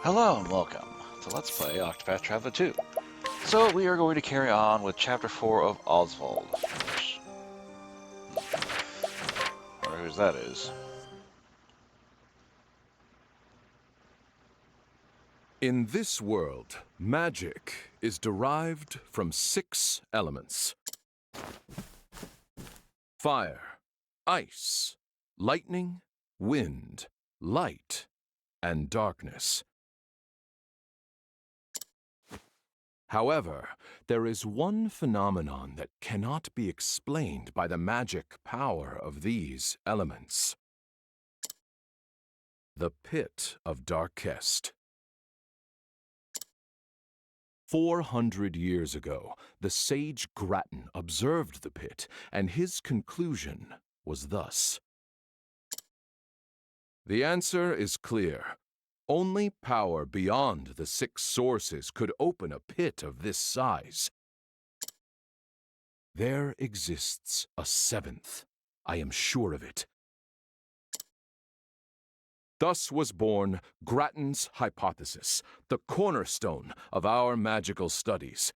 Hello and welcome to Let's Play Octopath Traveler 2. So we are going to carry on with Chapter 4 of Osvald. I wonder whose that is. In this world, magic is derived from 6 elements. Fire, ice, lightning, wind, light, and darkness. However, there is one phenomenon that cannot be explained by the magic power of these elements. The Pit of Darkest. 400 years ago, the sage Grattan observed the pit, and his conclusion was thus. The answer is clear. Only power beyond the 6 sources could open a pit of this size. There exists a 7th. I am sure of it. Thus was born Grattan's hypothesis, the cornerstone of our magical studies.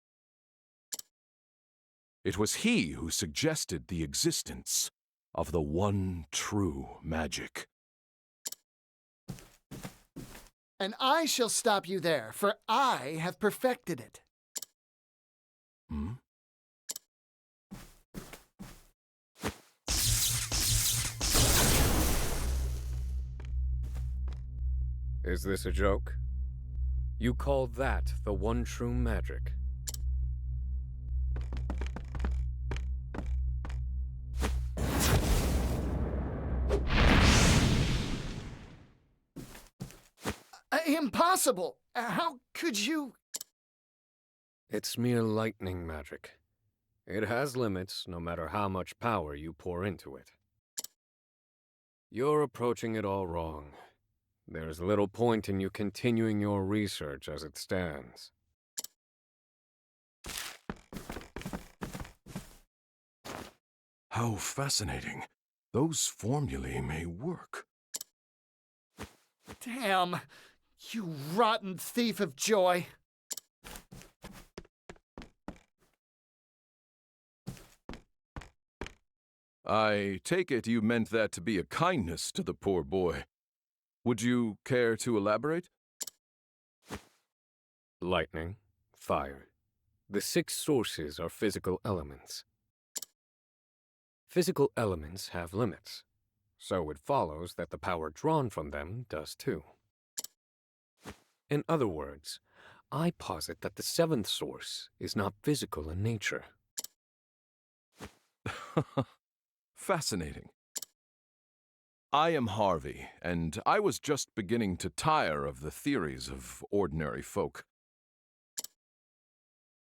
It was he who suggested the existence of the one true magic. And I shall stop you there, for I have perfected it. Hmm? Is this a joke? You call that the one true magic? Impossible! How could you? It's mere lightning magic. It has limits, no matter how much power you pour into it. You're approaching it all wrong. There's little point in you continuing your research as it stands. How fascinating. Those formulae may work. Damn! You rotten thief of joy! I take it you meant that to be a kindness to the poor boy. Would you care to elaborate? Lightning, fire. The 6 sources are physical elements. Physical elements have limits, so it follows that the power drawn from them does too. In other words, I posit that the 7th source is not physical in nature. Fascinating. I am Harvey, and I was just beginning to tire of the theories of ordinary folk.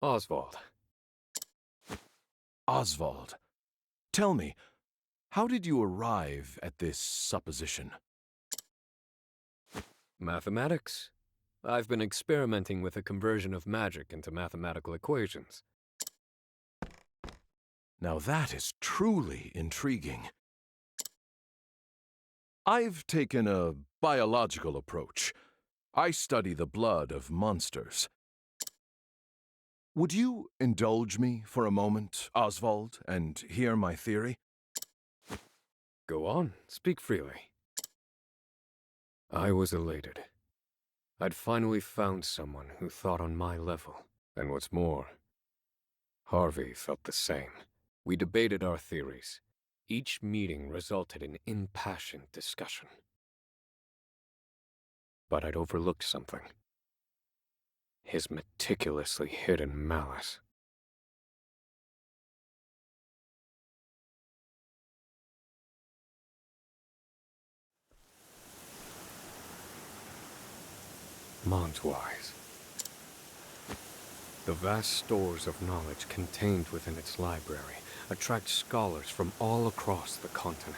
Osvald. Osvald, tell me, how did you arrive at this supposition? Mathematics. I've been experimenting with the conversion of magic into mathematical equations. Now that is truly intriguing. I've taken a biological approach. I study the blood of monsters. Would you indulge me for a moment, Osvald, and hear my theory? Go on, speak freely. I was elated. I'd finally found someone who thought on my level. And what's more, Harvey felt the same. We debated our theories. Each meeting resulted in impassioned discussion. But I'd overlooked something. His meticulously hidden malice. Montwise. The vast stores of knowledge contained within its library attract scholars from all across the continent.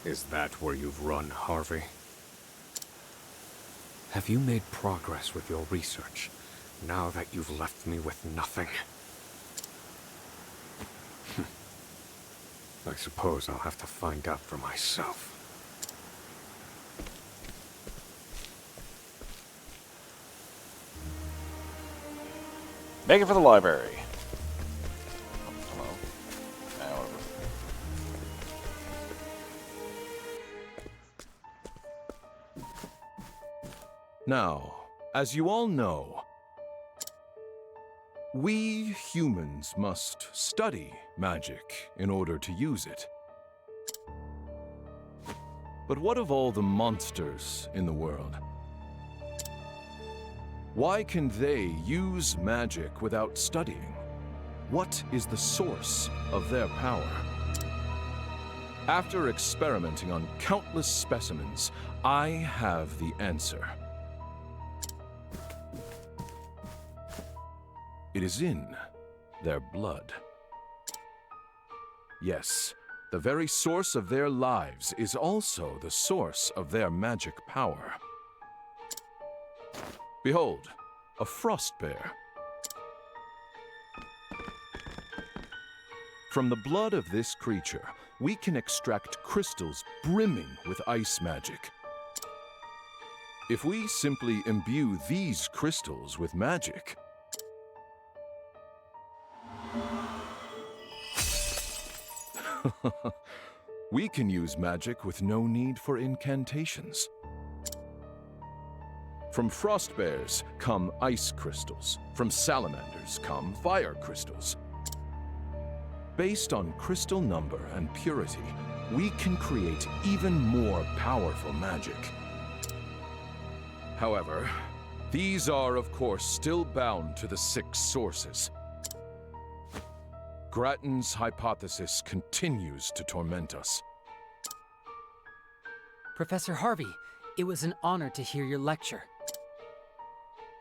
Is that where you've run, Harvey? Have you made progress with your research, now that you've left me with nothing? I suppose I'll have to find out for myself. Make it for the library. Hello. Whatever. Now, as you all know, we humans must study magic in order to use it. But what of all the monsters in the world? Why can they use magic without studying? What is the source of their power? After experimenting on countless specimens, I have the answer. It is in their blood. Yes, the very source of their lives is also the source of their magic power. Behold, a frost bear. From the blood of this creature, we can extract crystals brimming with ice magic. If we simply imbue these crystals with magic, we can use magic with no need for incantations. From frost bears come ice crystals. From salamanders come fire crystals. Based on crystal number and purity, we can create even more powerful magic. However, these are, of course, still bound to the 6 sources. Grattan's hypothesis continues to torment us. Professor Harvey, it was an honor to hear your lecture.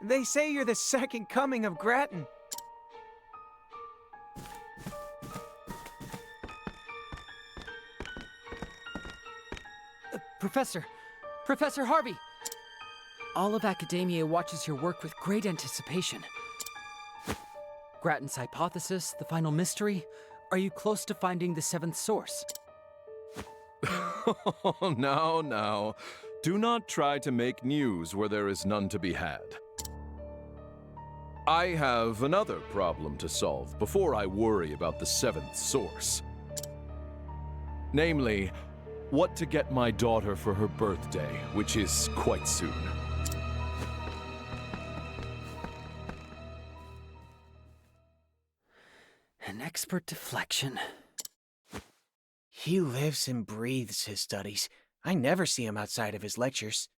They say you're the second coming of Grattan. Professor Harvey! All of academia watches your work with great anticipation. Grattan's hypothesis, the final mystery. Are you close to finding the 7th source? Now. Do not try to make news where there is none to be had. I have another problem to solve before I worry about the 7th source. Namely, what to get my daughter for her birthday, which is quite soon. An expert deflection. He lives and breathes his studies. I never see him outside of his lectures.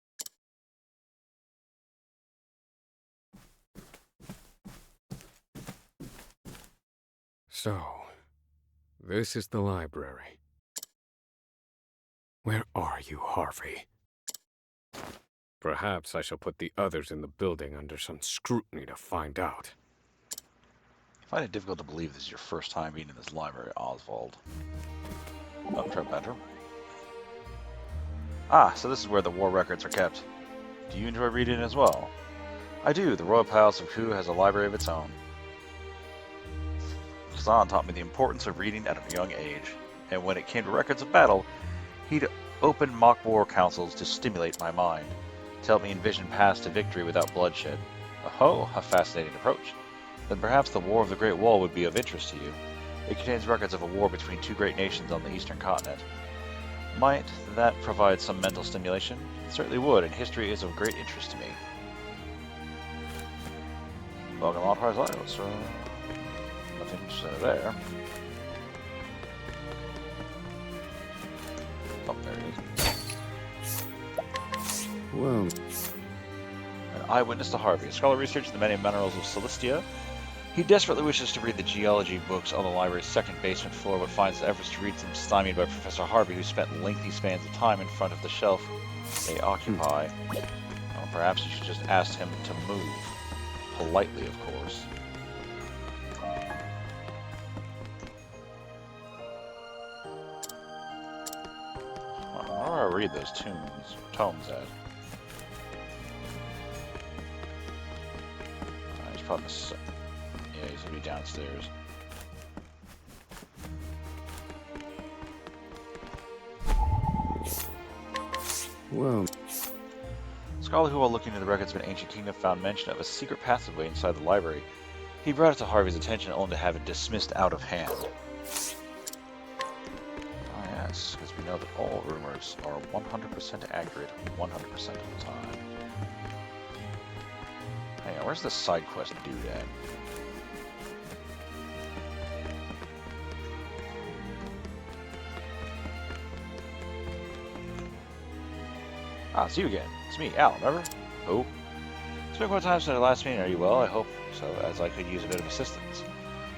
So, this is the library. Where are you, Harvey? Perhaps I shall put the others in the building under some scrutiny to find out. I find it difficult to believe this is your first time being in this library, Osvald. Oh, try better. Ah, so this is where the war records are kept. Do you enjoy reading as well? I do. The Royal Palace of Ku has a library of its own. Kazan taught me the importance of reading at a young age, and when it came to records of battle, he'd open mock war councils to stimulate my mind, to help me envision paths to victory without bloodshed. Oh, a fascinating approach. Then perhaps the War of the Great Wall would be of interest to you. It contains records of a war between 2 great nations on the eastern continent. Might that provide some mental stimulation? It certainly would, and history is of great interest to me. Welcome on Prize Isles, so nothing to say there. Oh, there it is. Well, An eyewitness to Harvey. A scholar researching the many minerals of Celestia. He desperately wishes to read the geology books on the library's 2nd basement floor, but finds efforts to read them stymied by Professor Harvey, who spent lengthy spans of time in front of the shelf they occupy. Well, perhaps you should just ask him to move. Politely, of course. How do I read those tomes at? He's probably... Yeah, he's gonna be downstairs. Well, Scholar who, while looking into the records of an ancient kingdom, found mention of a secret passageway inside the library. He brought it to Harvey's attention only to have it dismissed out of hand. Oh yes, because we know that all rumors are 100% accurate 100% of the time. Hang on, where's the side quest dude at? Ah, it's you again. It's me, Al, remember? Oh. It's been quite a time since our last meeting. Are you well? I hope so, as I could use a bit of assistance.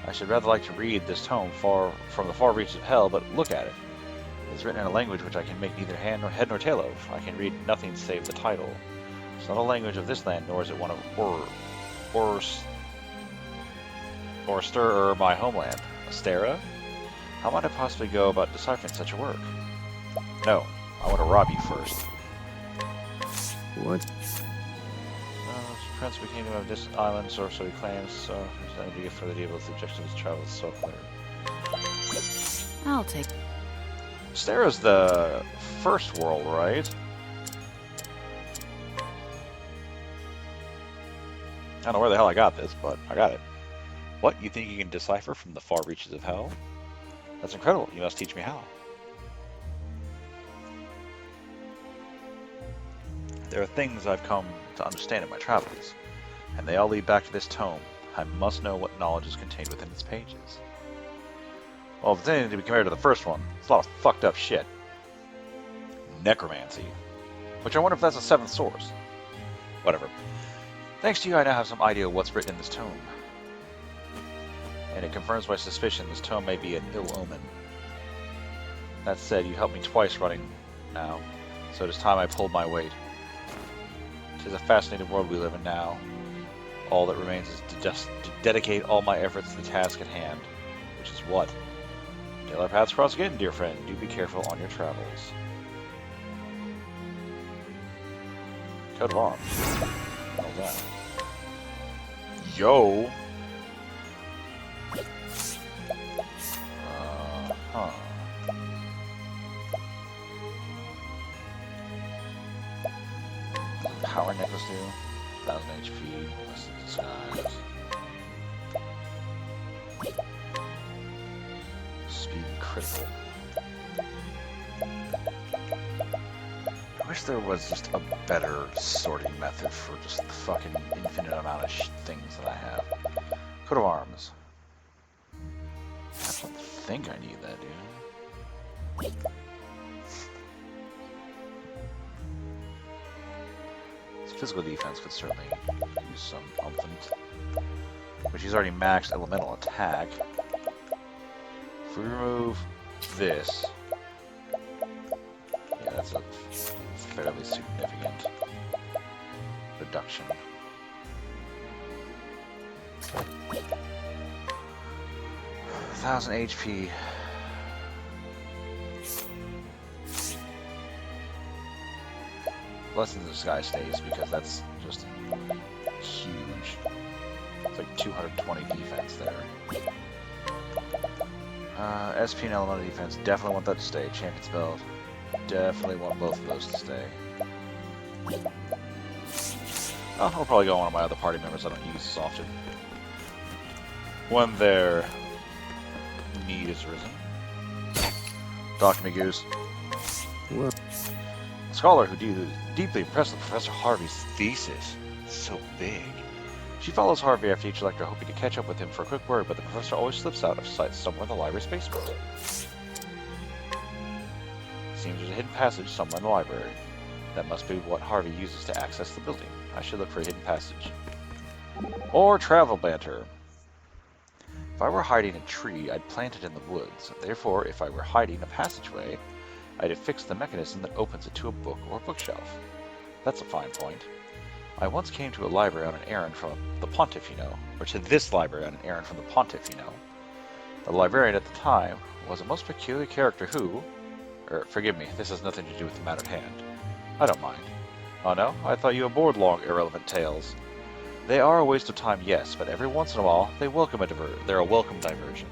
I should rather like to read this tome from the far reaches of hell, but look at it. It's written in a language which I can make neither head nor tail of. I can read nothing save the title. It's not a language of this land, nor is it one of Stir or my homeland. Astera? How might I possibly go about deciphering such a work? No, I want to rob you first. what? Prince of the Kingdom of this island, so he claims, so there's no idea for the deal with the objective of travel is so clear. I'll take. Astera's the first world, right? I don't know where the hell I got this, but I got it. What? You think you can decipher from the far reaches of hell? That's incredible. You must teach me how. There are things I've come to understand in my travels, and they all lead back to this tome. I must know what knowledge is contained within its pages. Well, if it's anything to be compared to the first one, it's a lot of fucked up shit. Necromancy. Which I wonder if that's a seventh source. Whatever. Thanks to you, I now have some idea of what's written in this tome. And it confirms my suspicion this tome may be an ill omen. That said, you helped me twice running now, so it is time I pulled my weight. It is a fascinating world we live in now. All that remains is to dedicate all my efforts to the task at hand, which is what? Till our paths cross again, dear friend. Do be careful on your travels. Coat of arms. How's that? Yo! Huh. Power necklace do? 1000 HP, less than disguise. Speed critical. I wish there was just a better sorting method for just the fucking infinite amount of things that I have. Coat of arms. I don't think I need that, dude. Physical defense could certainly use some umph. But she's already maxed elemental attack. If we remove this, yeah, that's a fairly significant reduction. $1000 HP. Blessing the Disguise stays because that's just huge. It's like 220 defense there. SP and Elemental Defense, definitely want that to stay. Champion's Belt, definitely want both of those to stay. I'll probably go on one of my other party members I don't use as often. When their need is risen. Talk to me, Goose. Well, A scholar who deeply impressed with Professor Harvey's thesis. It's so big. She follows Harvey after each lecture, hoping to catch up with him for a quick word, but the professor always slips out of sight somewhere in the library's basement. Seems there's a hidden passage somewhere in the library. That must be what Harvey uses to access the building. I should look for a hidden passage. Or travel banter. If I were hiding a tree, I'd plant it in the woods. Therefore, if I were hiding a passageway, I'd affix the mechanism that opens it to a book or bookshelf. That's a fine point. I once came to a library on an errand from the Pontiff, or to this library on an errand from the Pontiff, The librarian at the time was a most peculiar character who... forgive me, this has nothing to do with the matter at hand. I don't mind. Oh no? I thought you abhorred long, irrelevant tales. They are a waste of time, yes, but every once in a while, they're a welcome diversion.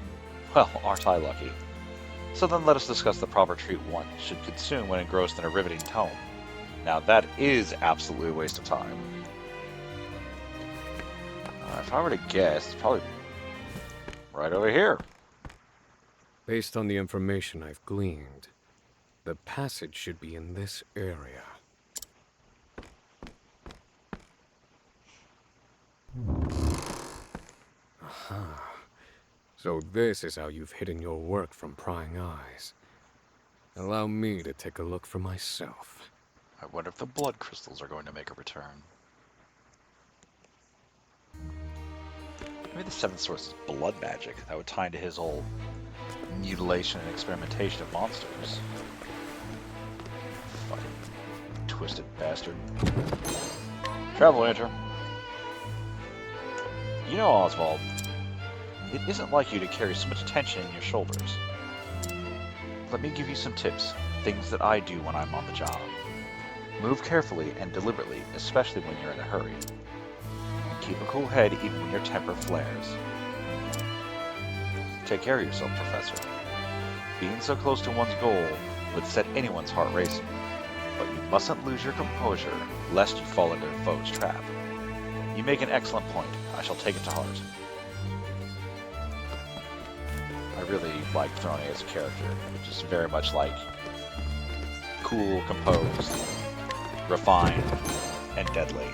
Well, aren't I lucky? So then let us discuss the proper treat one should consume when engrossed in a riveting tome. Now that is absolutely a waste of time. If I were to guess, it's probably right over here. Based on the information I've gleaned, the passage should be in this area. Aha. So this is how you've hidden your work from prying eyes. Allow me to take a look for myself. I wonder if the blood crystals are going to make a return. Maybe the seventh source is blood magic. That would tie into his whole mutilation and experimentation of monsters. Fucking twisted bastard. Travel Lantern. You know, Osvald, it isn't like you to carry so much tension in your shoulders. Let me give you some tips, things that I do when I'm on the job. Move carefully and deliberately, especially when you're in a hurry. Keep a cool head even when your temper flares. Take care of yourself, Professor. Being so close to one's goal would set anyone's heart racing, but you mustn't lose your composure lest you fall into a foe's trap. You make an excellent point. I shall take it to heart. I really like Throne as a character. Just very much like cool, composed, refined, and deadly.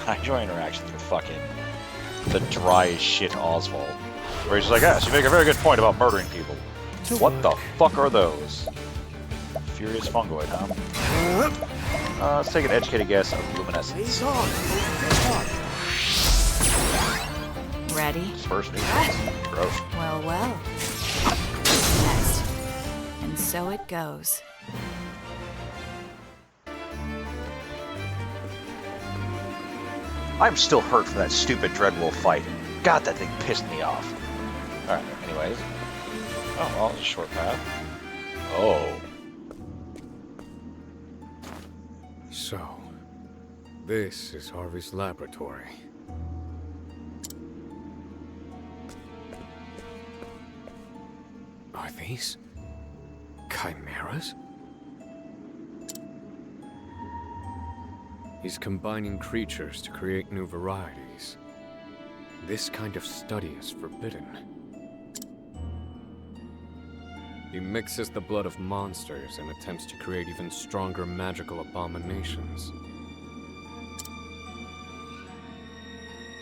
I enjoy interactions with fucking the dry as shit Osvald, where he's just like, yes, you make a very good point about murdering people. What the fuck are those? Furious fungoid, huh? Let's take an educated guess of luminescence. Ready? First nuisance. Gross. Well, well. Next. And so it goes. I'm still hurt from that stupid Dreadwolf fight. God, that thing pissed me off. Alright, anyways. Oh, well, it's a short path. Oh. So, this is Harvey's laboratory. Are these chimeras? He's combining creatures to create new varieties. This kind of study is forbidden. He mixes the blood of monsters and attempts to create even stronger magical abominations.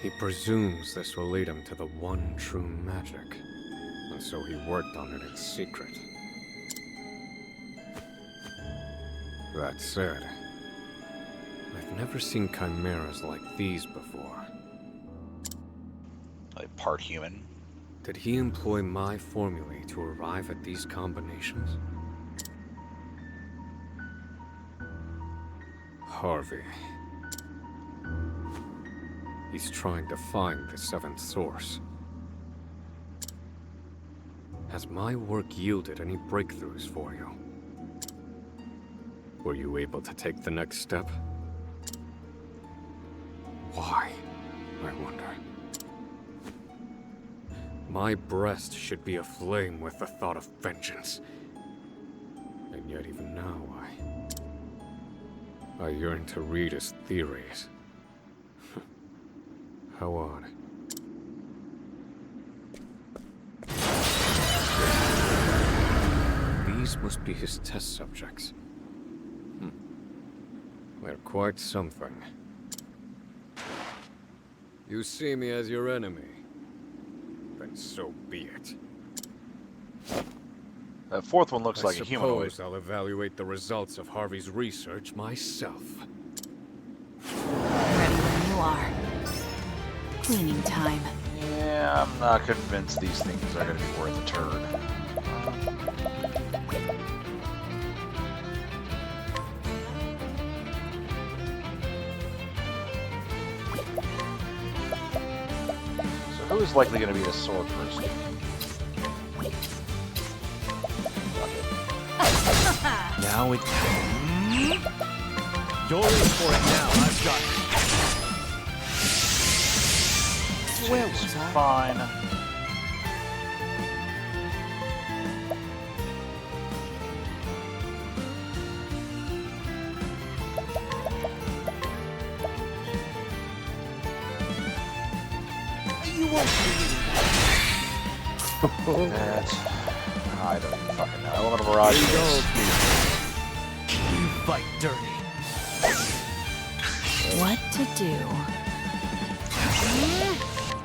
He presumes this will lead him to the one true magic, and so he worked on it in secret. That said, I've never seen chimeras like these before. Like part human. Did he employ my formulae to arrive at these combinations? Harvey. He's trying to find the seventh source. Has my work yielded any breakthroughs for you? Were you able to take the next step? Why, I wonder. My breast should be aflame with the thought of vengeance. And yet even now, I yearn to read his theories. How odd. These must be his test subjects. They're quite something. You see me as your enemy. Then so be it. That fourth one looks like a humanoid. I suppose I'll evaluate the results of Harvey's research myself. Ready when you are. Cleaning time. Yeah, I'm not convinced these things are going to be worth a turd. So who's likely going to be the sword person? Now it... You're in for it now. I've got it. Where was I? Fine. won't be needing that. That... I don't even fucking know. Element of Mirage Here you go, is... Peter. You fight dirty. What to do?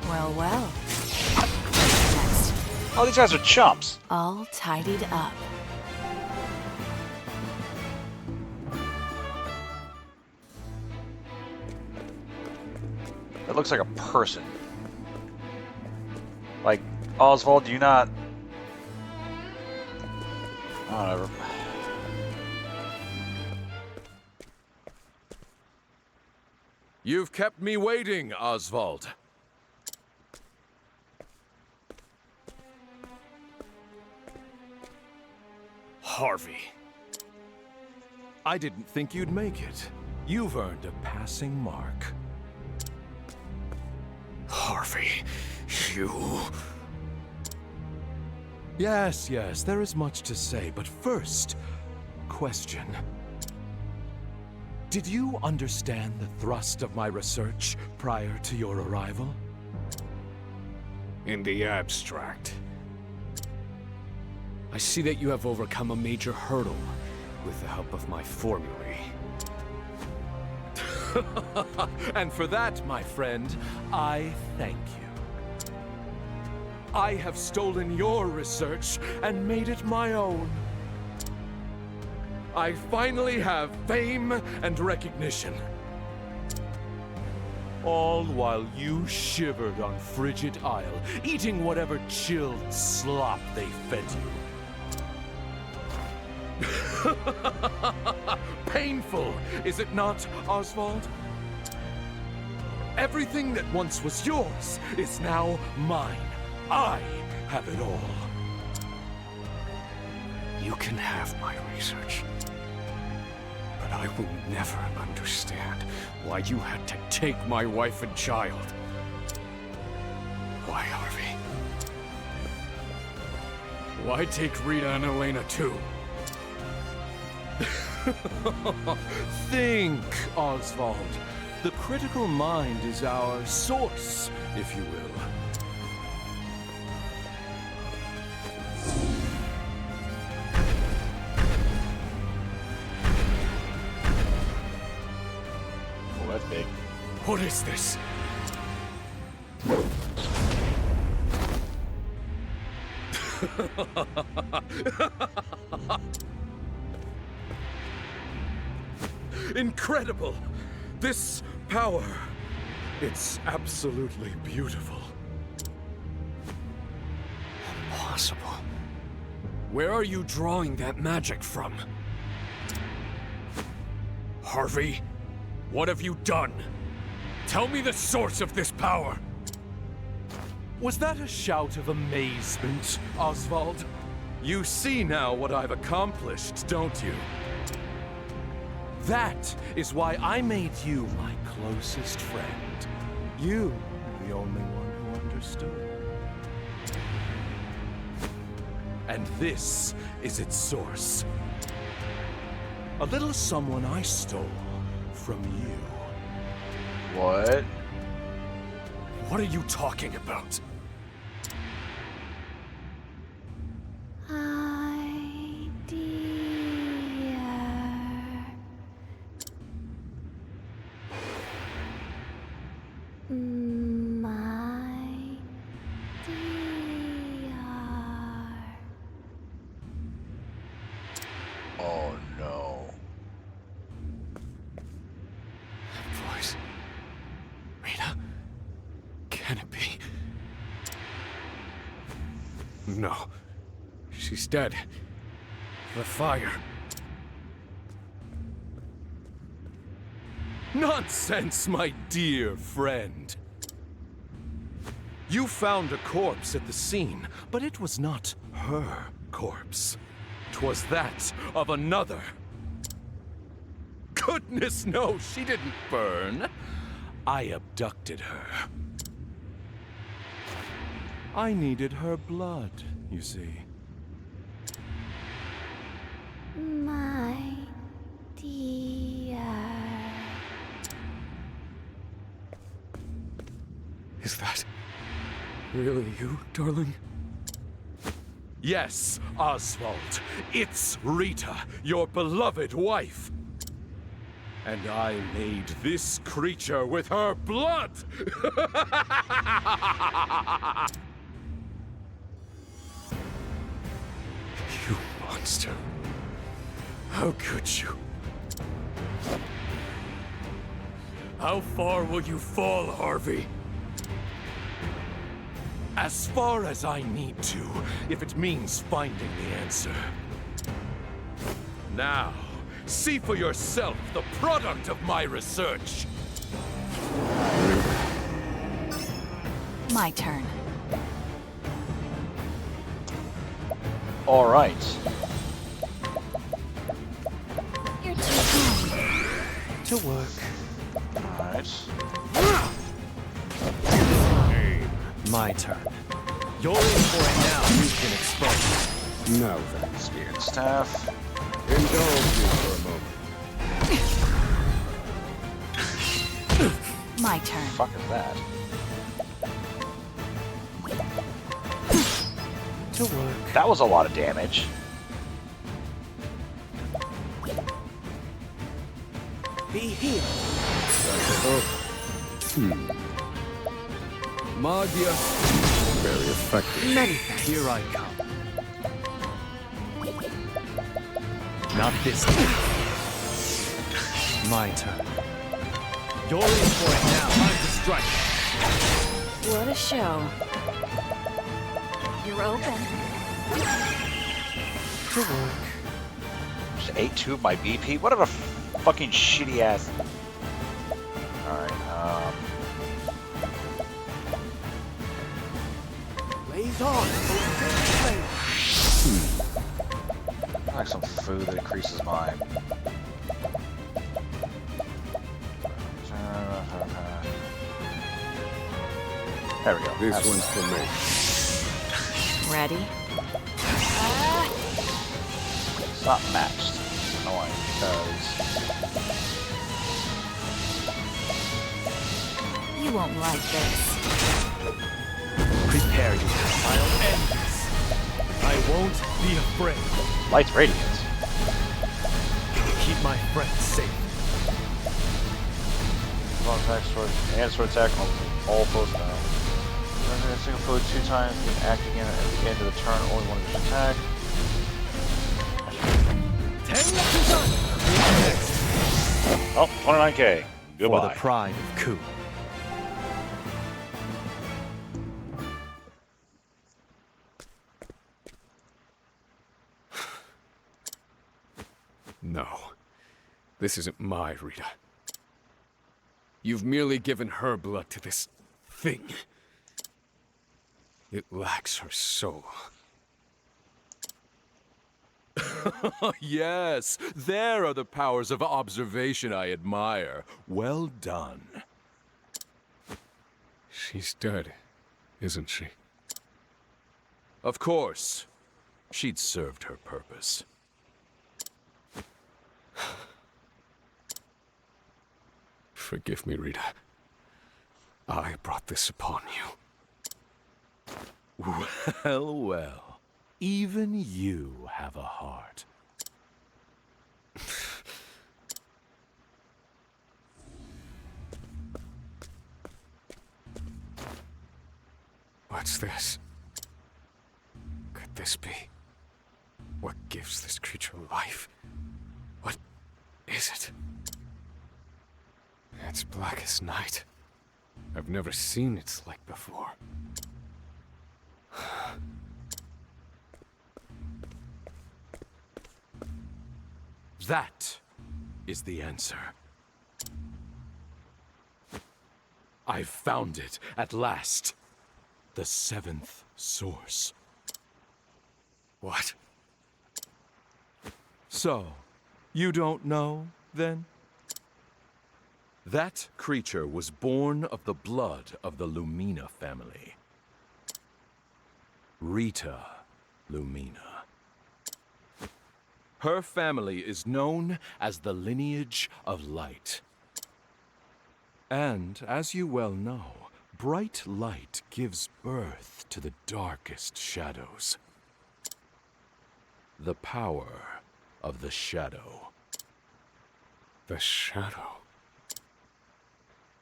Well, well. Next, Oh, these guys are chumps. all tidied up. It looks like a person. Like, Osvald, do you not... Whatever. You've kept me waiting, Osvald. Harvey. I didn't think you'd make it. You've earned a passing mark. Harvey, you... Yes, yes, there is much to say, but first, question. Did you understand the thrust of my research prior to your arrival? In the abstract, I see that you have overcome a major hurdle with the help of my formulae. And for that, my friend, I thank you. I have stolen your research and made it my own. I finally have fame and recognition. All while you shivered on Frigid Isle, eating whatever chilled slop they fed you. Painful, is it not, Osvald? Everything that once was yours is now mine. I have it all. You can have my research, but I will never understand why you had to take my wife and child. Why, Harvey? Why take Rita and Elena too? Think, Osvald. The critical mind is our source, if you will. Oh, that's big. What is this? Incredible! This power, it's absolutely beautiful. Impossible. Where are you drawing that magic from? Harvey, what have you done? Tell me the source of this power! Was that a shout of amazement, Osvald? You see now what I've accomplished, don't you? That is why I made you my closest friend. You were the only one who understood. And this is its source. A little someone I stole from you. What? What are you talking about? Oh no. That voice. Rita? Can it be? No. She's dead. The fire. Nonsense, my dear friend. You found a corpse at the scene, but it was not her corpse. 'Twas that of another. Goodness no, she didn't burn. I abducted her. I needed her blood, you see. My dear. Is that Really you, darling? Yes, Osvald. It's Rita, your beloved wife. And I made this creature with her blood! You monster. How could you? How far will you fall, Harvey? As far as I need to, if it means finding the answer. Now, see for yourself the product of my research. My turn. All right. You're too kind. To work. All right. My turn. You're in for it now. You've been exposed. Now then, Spear and staff. indulge me for a moment. My turn. Fuck is that? To work. That was a lot of damage. Be healed. Maggia. Very effective. Many thanks. Here I come. Not this time. My turn. You're in for it now. Time to strike. What a show. You're open. To work. Just ate 2 of my BP. What a fucking shitty ass. All right. Blaze on. I like some food that increases my. There we go. This That's- one's for me. Ready? It's not matched. Annoying because You won't like this. Prepare yourself. I'll end this. I won't be afraid. light's radiance. Keep my friends safe. Long attack, sword, and sword attack on all foes now. A single foe 2 times, then act again at the end of the turn, only one of each attack. Next. Oh, 29k. For the Goodbye. pride of Ku. No. This isn't my Rita. You've merely given her blood to this thing. It lacks her soul. Yes, there are the powers of observation I admire. Well done. She's dead, isn't she? Of course, she'd served her purpose. Forgive me, Rita. I brought this upon you. Well, well. Even you have a heart. What's this? Could this be? What gives this creature life? What is it? It's black as night. I've never seen its like before. That is the answer. I've found it at last. The 7th source. What? So, you don't know, then? That creature was born of the blood of the Lumina family. Rita Lumina. Her family is known as the lineage of light. And, as you well know, bright light gives birth to the darkest shadows. The power of the shadow. The shadow.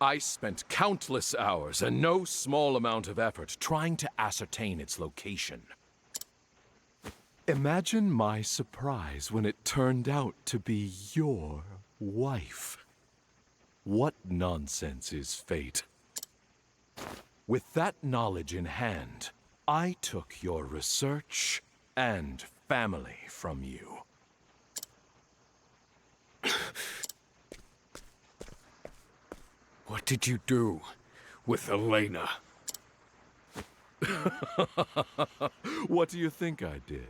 I spent countless hours and no small amount of effort trying to ascertain its location. Imagine my surprise when it turned out to be your wife. What nonsense is fate? With that knowledge in hand, I took your research and family from you. What did you do with Elena? What do you think I did?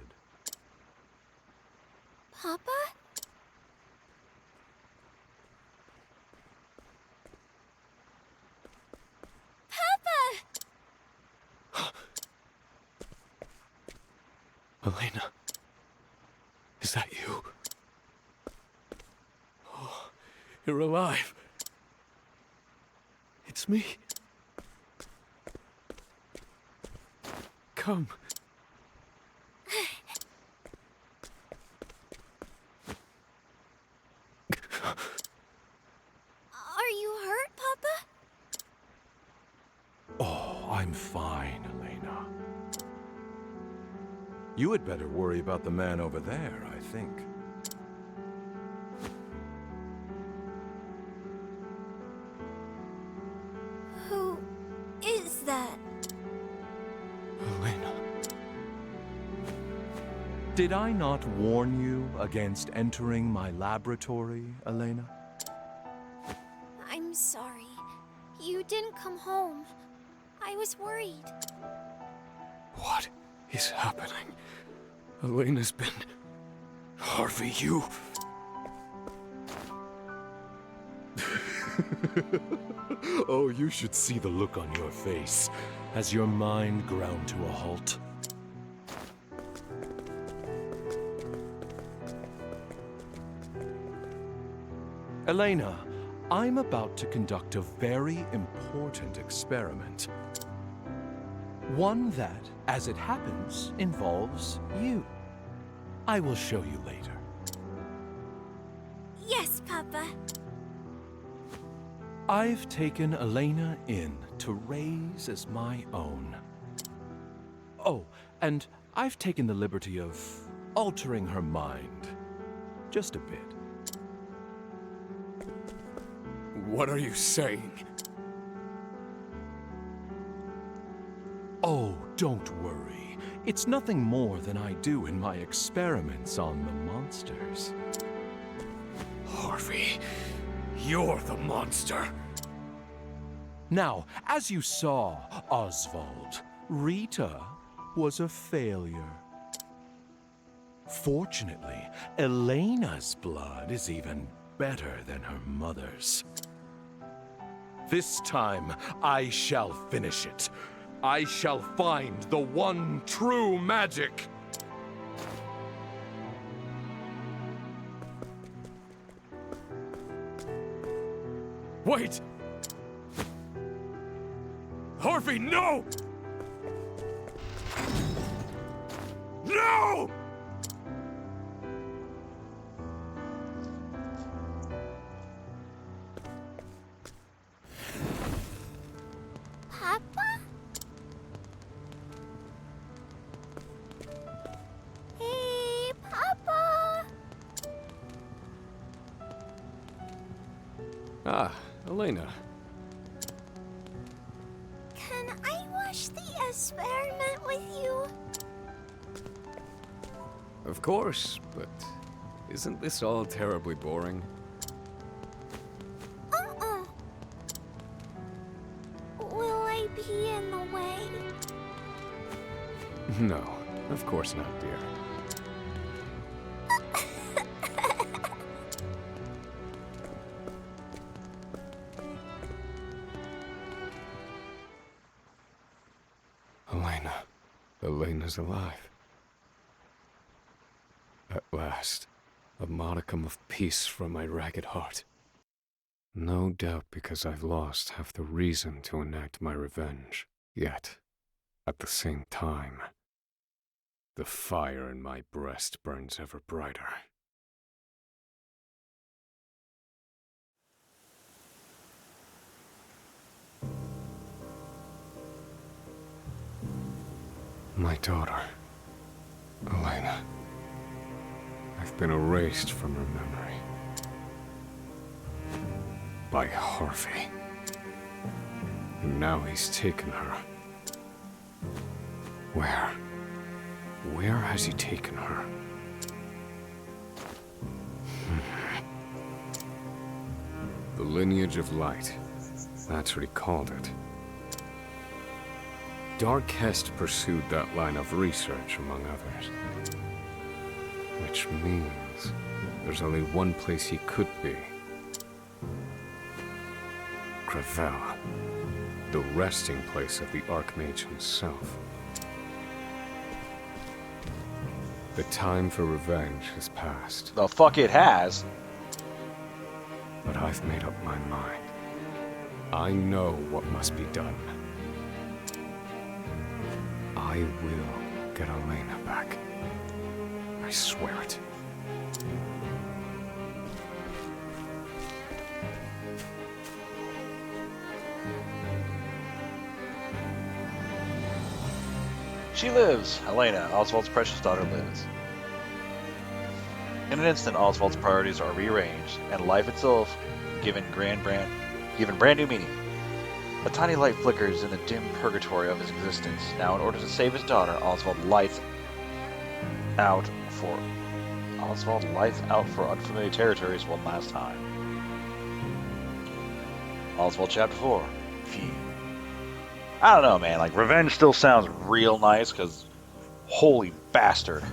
Papa? Elena, is that you? Oh, you're alive. It's me. Come. Are you hurt, Papa? Oh, I'm fine, Elena. You had better worry about the man over there, I think. Who is that? Elena. Did I not warn you against entering my laboratory, Elena? I'm sorry. You didn't come home. I was worried. What is happening? Elena's been... Harvey, you... Oh, you should see the look on your face as your mind ground to a halt. Elena, I'm about to conduct a very important experiment. One that, as it happens, involves you. I will show you later. Yes, Papa. I've taken Elena in to raise as my own. Oh, and I've taken the liberty of altering her mind. Just a bit. What are you saying? Oh, don't worry. It's nothing more than I do in my experiments on the monsters. Harvey, you're the monster. Now, as you saw, Osvald, Rita was a failure. Fortunately, Elena's blood is even better than her mother's. This time, I shall finish it. I shall find the one true magic. Wait! Harvey, no! No! Papa? Hey, Papa! Ah, Elena. Can I watch the experiment with you? Of course, but isn't this all terribly boring? Uh-uh. Will I be in the way? No, of course not, dear. Elena. Elena's alive. At last, a modicum of peace from my ragged heart. No doubt because I've lost half the reason to enact my revenge. Yet, at the same time, the fire in my breast burns ever brighter. My daughter, Elena. I've been erased from her memory. By Harvey. And now he's taken her. Where? Where has he taken her? The lineage of light. That's what he called it. Darkhest pursued that line of research, among others. Which means there's only one place he could be. Gravel. The resting place of the Archmage himself. The time for revenge has passed. The fuck it has. But I've made up my mind. I know what must be done. I will get Elena back. I swear it. She lives! Elena, Osvald's precious daughter, lives. In an instant, Osvald's priorities are rearranged, and life itself given brand new meaning. A tiny light flickers in the dim purgatory of his existence. Now, in order to save his daughter, Osvald lights out for unfamiliar territories one last time. Osvald Chapter 4. Phew. I don't know, man. Like, revenge still sounds real nice, because holy bastard.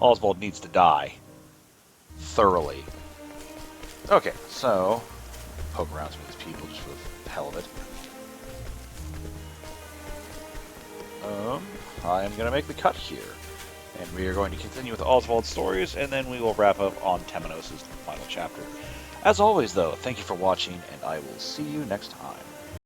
Osvald needs to die. Thoroughly. Okay, so poke around some of these people just for the hell of it. I am going to make the cut here. And we are going to continue with Osvald's stories, and then we will wrap up on Temenos' final chapter. As always, though, thank you for watching, and I will see you next time.